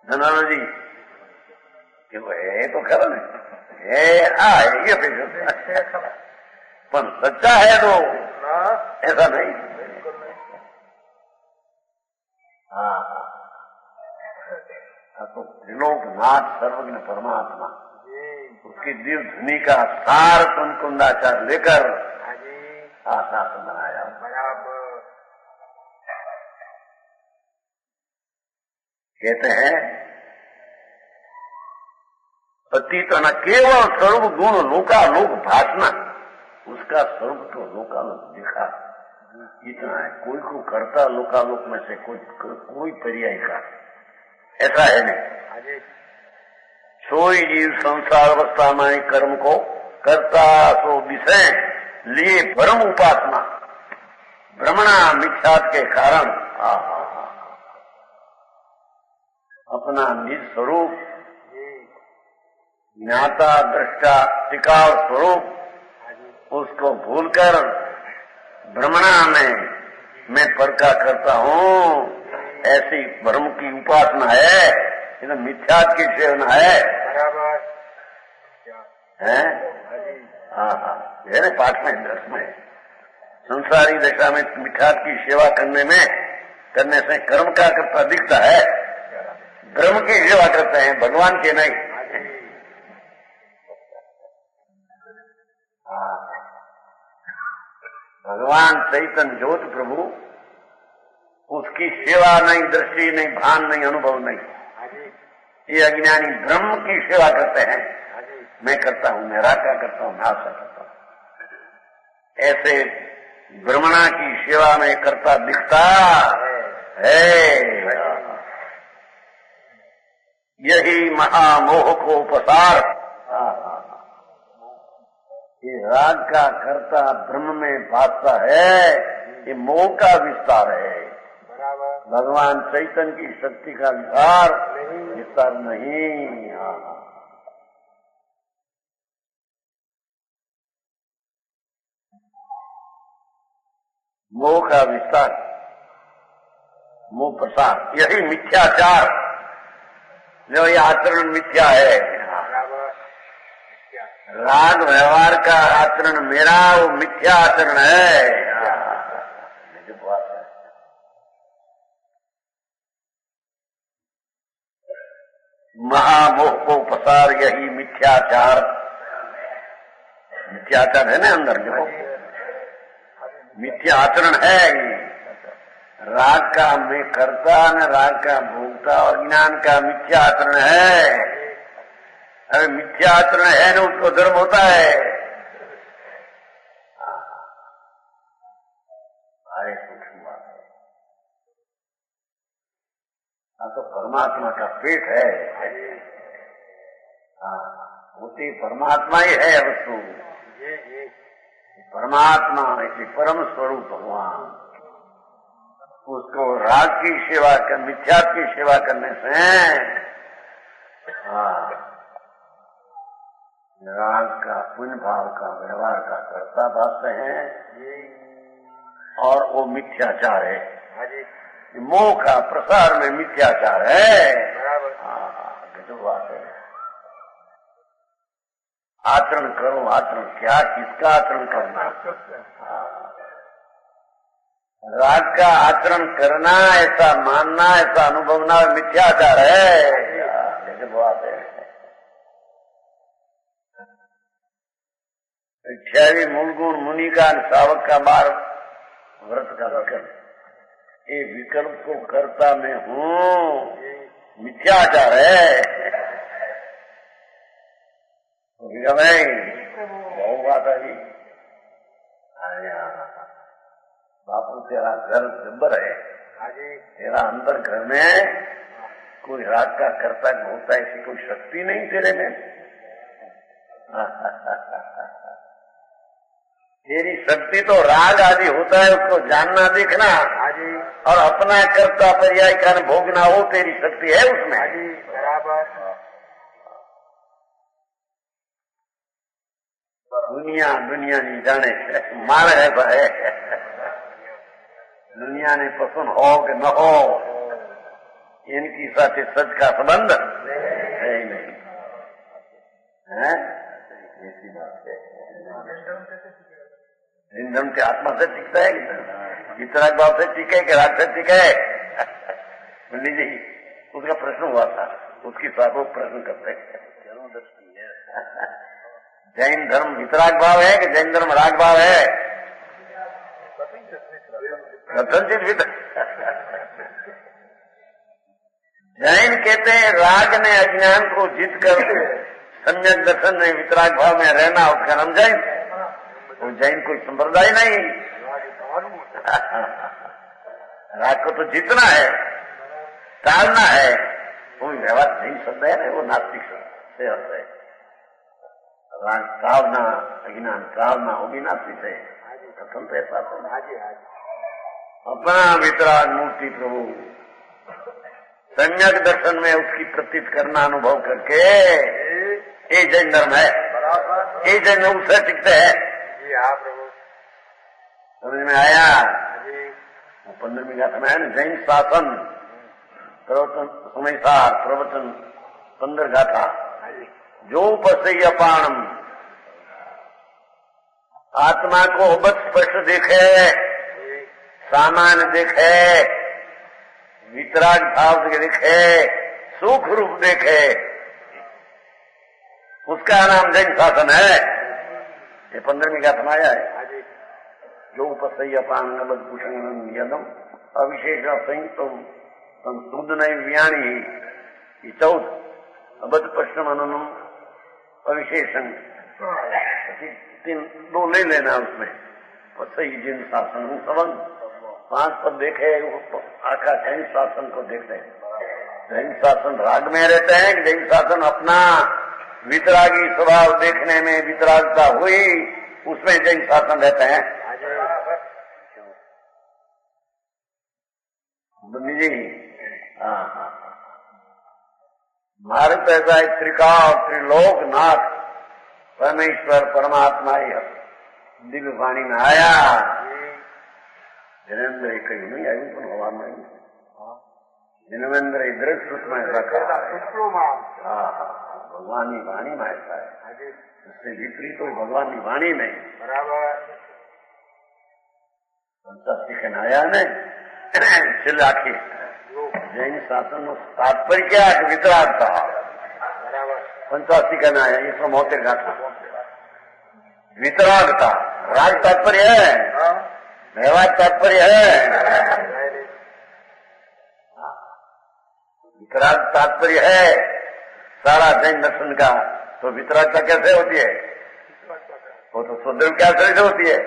धनाना जी कि वो है तो खरा नहीं है, ये पर सच्चा है तो ऐसा नहीं। तो त्रिलोकनाथ सर्वज्ञ परमात्मा उसकी दिव्य ध्वनि का सार कुंदाचार लेकर शासन बनाया। कहते हैं अतीत न केवल स्वरूप गुण लोकालोक भाषना, उसका स्वरूप तो लोकालोक दिखा इतना है। कोई को करता लोकालोक में से कोई पर्याय का ऐसा है नहीं। सोई जीव संसार अवस्था में कर्म को करता सो विषय लिए भ्रम उपासना, भ्रमणा मिथ्यात के कारण अपना निज स्वरूप ज्ञाता दृष्टा टिकाव स्वरूप उसको भूलकर भ्रमणा में मैं परका करता हूँ, ऐसी भ्रम की उपासना है, ये मिथ्यात की सेवना है। हाँ, है ना पाठ में 10 में संसारी दशा में मिथ्यात की सेवा करने से कर्म का करता दिखता है, ब्रह्म की सेवा करते हैं, भगवान के नहीं। भगवान चैतन्य ज्योत प्रभु, उसकी सेवा नहीं, दृष्टि नहीं, भान नहीं, अनुभव नहीं। ये अज्ञानी ब्रह्म की सेवा करते हैं, मैं करता हूँ, मैं राका करता हूँ, नाशा करता हूँ। ऐसे ब्रह्मणा की सेवा में करता दिखता है। यही महामोह को पसार, ये राग का करता ब्रह्म में भासता है, ये मोह का विस्तार है। भगवान चैतन्य की शक्ति का विस्तार नहीं। मोह का विस्तार, मोह प्रसार, यही मिथ्याचार, जो ये आचरण मिथ्या है। राग व्यवहार का आचरण मेरा, वो मिथ्या आचरण है। महामोह को पसार, यही मिथ्याचार। मिथ्याचार है ना अंदर, जो मिथ्या आचरण है। राग का मैं करता न राग का भोगता, और ज्ञान का मिथ्या आचरण है। अरे मिथ्या आचरण है ना, उसको धर्म होता है। अरे सूक्ष्म बात है। तो परमात्मा का पेट है। होती परमात्मा ही है वस्तु। परमात्मा इसी परम स्वरूप भगवान, उसको राग की सेवा कर, मिथ्यात की सेवा करने से राग का, पुण्य भाव का, व्यवहार का कर्ता भासते हैं, और वो मिथ्याचार है। मोह का प्रसार में मिथ्याचार है। जो बात है, आचरण करो, आचरण क्या, किसका आचरण करना? राग का आचरण करना, ऐसा मानना, ऐसा अनुभवना मिथ्याचार है। जो बात है, इच्छावी मूलगुण मुनि का सावक का बार व्रत का विकल्प, ये विकल्प को करता मैं हूँ, मिथ्याचार है। नहीं, बहुत बात है जी। बापू तेरा घर जब्बर है, तेरा अंदर घर में कोई राग का कर्ता होता है, ऐसी कोई शक्ति नहीं तेरे में। तेरी शक्ति तो राग आदि होता है, उसको जानना, देखना, और अपना कर्ता पर्याय का भोगना, हो तेरी शक्ति है उसमें। बराबर। दुनिया नहीं जाने मार है भाई। दुनिया ने पसंद हो कि न हो, इनकी साथ सच का संबंध है ही नहीं है। ऐसी बात है। धर्म के आत्मा से टिकता है, वितराग भाव से टिके कि राग से टिके? पंडित जी, उसका प्रश्न हुआ था, उसकी साथ वो प्रश्न करते हैं। जैन धर्म वितराग भाव है कि जैन धर्म राग भाव है? कथनचित जैन कहते हैं राग ने अज्ञान को जीत कर सम्यक दर्शन में वितराग भाव में रहना, उसका नाम जैन। वो जैन कोई संप्रदाय नहीं। राग को तो जीतना है, टालना है। वो व्यवहार नहीं शब्द है ना, वो नास्तिक से अर्थ है। राग टालना, अज्ञान टालना, वो भी नास्तिक है। कथन तो ऐसा अपना वितराग मूर्ति प्रभु सम्यक दर्शन में उसकी प्रतीत करना, अनुभव करके ये जैन धर्म है, ये जैन उससे टिकते हैं। जी हाँ प्रभु, समझ में आया? जी 15वीं गाथा में है ना, जैन शासन प्रवचन समयसार प्रवचन 15 गाथा। जो पसई अपाणम, आत्मा को बहुत स्पष्ट देखे, सामान्य देखे, वितराग भाव देखे, सुख रूप देखे, उसका नाम जैन शासन है। ये 15वीं गाथा में आया है। जो उपसई अपान भूषण यदम अविशेष संयुक्तम संशुद्ध नहीं व्याणी, ये 14 अबध पश्चिम अननम अविशेषण, 2 ले लेना उसमें। पसई जिन शासन सबन 5 पद देखे, आका जैन शासन को देख रहे। जैन शासन राग में रहते हैं कि जैन शासन अपना वितरागी स्वभाव देखने में वितरागता हुई, उसमें जैन शासन रहते हैं। जी हाँ, भारत ऐसा है, त्रिकाल त्रिलोक नाथ परमेश्वर परमात्मा दिव्य वाणी में आया। जनेन्द्र एक नहीं आयु तो भगवान नहीं, जन्मेंद्र दृष्ट में रखा। भगवान की वाणी में ऐसा है, उससे विपरीत तो भगवान की वाणी नहीं बराबर। सीखन आया ने चिल्लाखी जैन शासन में तात्पर्य क्या है? वितराग था। पंचासी कहना है, ये 172 गाथा। वितराग था, राग तात्पर्य है, व्यवहार तात्पर्य है, वितराग तात्पर्य है सारा जैन दर्शन का। तो वितरागता कैसे होती है? वो तो सुदृढ़ कैसे होती है?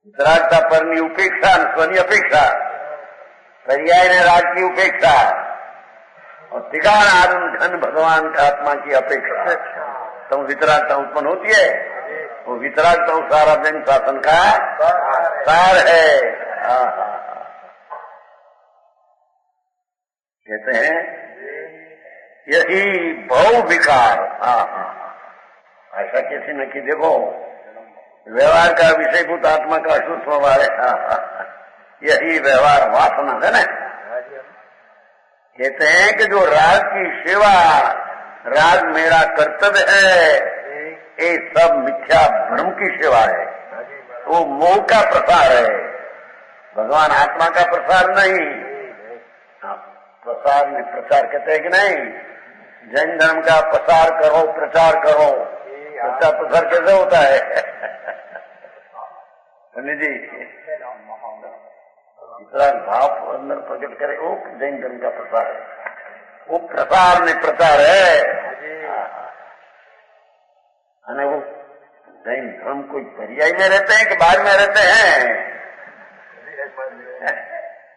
वितरागता परनी उपेक्षा, स्वनी अपेक्षा, पर्याय ने राग की उपेक्षा, और ठिकाना आदम धन भगवान का आत्मा की अपेक्षा, तो वितरागता उत्पन्न होती है। वो वितरागता सारा जैन शासन का सार है। कहते हैं यही भव विकार। ऐसा कैसे न कि देखो व्यवहार का विषयभूत आत्मा का अशुद्ध स्वभाव है, यही व्यवहार वासना है ना। कहते हैं कि जो राग की सेवा, राग मेरा कर्तव्य है, ये सब मिथ्या भ्रम की सेवा है, वो मोह का प्रसार है, भगवान आत्मा का प्रसार नहीं। प्रसार में प्रचार कहते हैं कि नहीं? जैन धर्म का प्रसार करो, प्रचार करो। सच्चा प्रसार कैसे होता है? जी इतना भाव अंदर प्रकट करे, वो जैन धर्म का प्रसार है, वो प्रसार में प्रचार है। वो जैन धर्म कोई पर्याय में रहते हैं कि बाद में रहते हैं?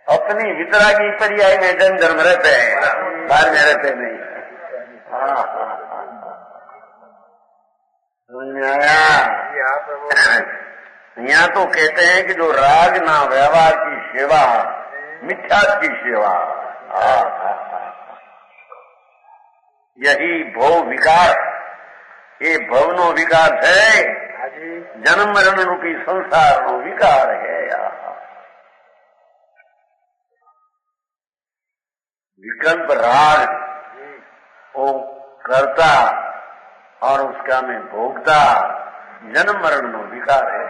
अपनी वितरागी पर्याय में जैन धर्म रहते हैं, बाद में रहते नहीं। समझ में आया? यहाँ तो कहते हैं कि जो राग ना व्यवहार की सेवा, मिथ्या की सेवा, यही भव विकार, ये भवनो विकार है, जन्म मरण रूपी संसार नो विकार है। विकल्प राग वो करता और उसका में भोगता, जन्म मरण नो विकार है।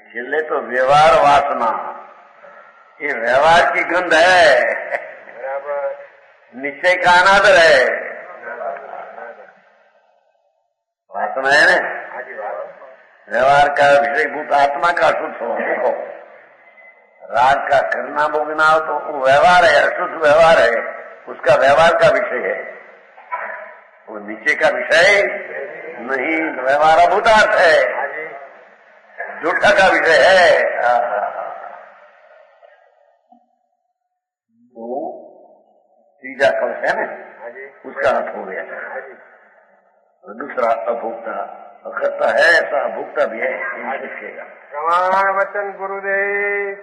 छेले तो व्यवहार वासना, ये व्यवहार की गंध है, निश्चय का अनादर है, वासना है ना। व्यवहार का विषयभूत आत्मा का अशुद्ध हो। देखो राग का करना भोगना हो तो वो व्यवहार है, अशुद्ध व्यवहार है, उसका व्यवहार का विषय है, वो नीचे का विषय नहीं। व्यवहार अभूतार्थ है, झूठा का विषय है। वो तीजा कल्प है ना, उसका अर्थ हो गया। दूसरा अभोक्ता, अकर्ता है ऐसा अभोक्ता भी है, प्रमाण वचन गुरुदेव।